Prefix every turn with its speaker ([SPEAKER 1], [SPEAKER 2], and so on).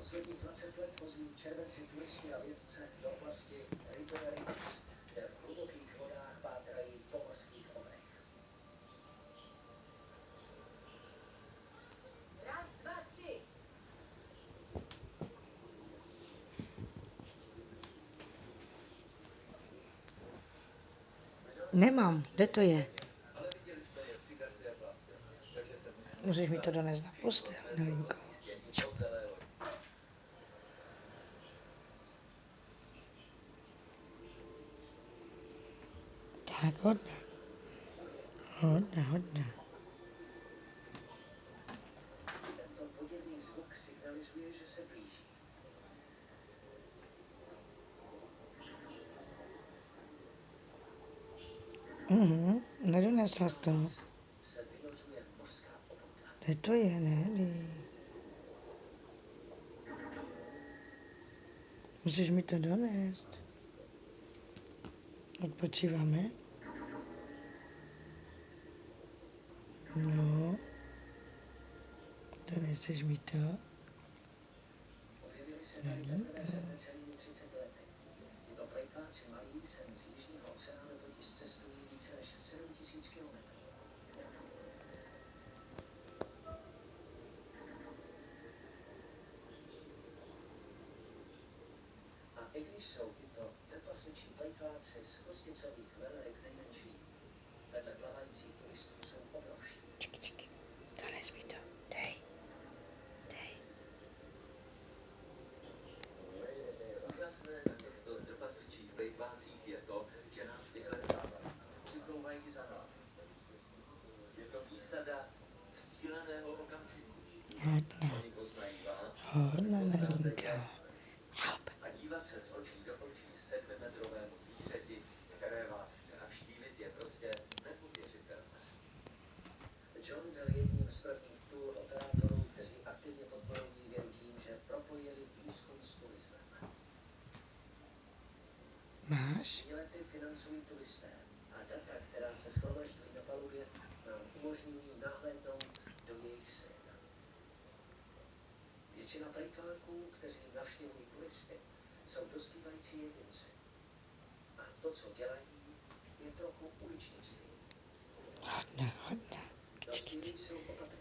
[SPEAKER 1] Posledních 20 let vozí v červenci turisti a vědce do oblasti Riviera Ridge, kde v hlubokých vodách pátrají po mořských obrech.
[SPEAKER 2] Raz, dva, tři.
[SPEAKER 3] Nemám, kde to je? Můžeš mi to donést na postel, Nelinko. Tak, hodně. Hodně, hodně.
[SPEAKER 1] Tento podivný zvuk signalizuje, že se blíží.
[SPEAKER 3] Nedonesla jsi to.
[SPEAKER 1] Se vynořuje mořská obloha.
[SPEAKER 3] Kde to je, ne? Musíš mi to donést. Odpočíváme? No. Doneseš mi to?
[SPEAKER 1] Objevili se tady teprve před necelými 30 lety. Tyto plejtváci malí sem z Jižního oceánu totiž cestují více než 7 000 kilometrů. A i když jsou tyto trpasličí plejtváci z kosticových veleryb nejmenší, vedle plavajících turistů jsou obrovští.
[SPEAKER 3] Čik. Dones mi to. Dej.
[SPEAKER 1] Úžasné na těchto trpasličích plejtvácích je to, že nás vyhledávají. Připlouvají za námi. Je to výsada sdíleného okamžiku.
[SPEAKER 3] Hodně.
[SPEAKER 1] Oni poznají vás,
[SPEAKER 3] Hodně,
[SPEAKER 1] poznáte
[SPEAKER 3] Nelinka.
[SPEAKER 1] je. A dívat se z očí do očí 7metrovému zvířeti, které vás chce navštívit, je prostě neuvěřitelné. John byl jedním z prvních tour operátorů, kteří aktivně podporují vědu tím, že propojili výzkum s turismem.
[SPEAKER 3] Máš?
[SPEAKER 1] Výlety financují turisté a data, která se shromažďují na palubě, nám umožňují nahlédnout do jejich světa. Většina plejtváků, kteří navštěvují turisty, jsou dospívající jedinci. A to, co dělají, je trochu uličnictví.
[SPEAKER 3] Hodně.
[SPEAKER 1] Dospělí jsou opatrní.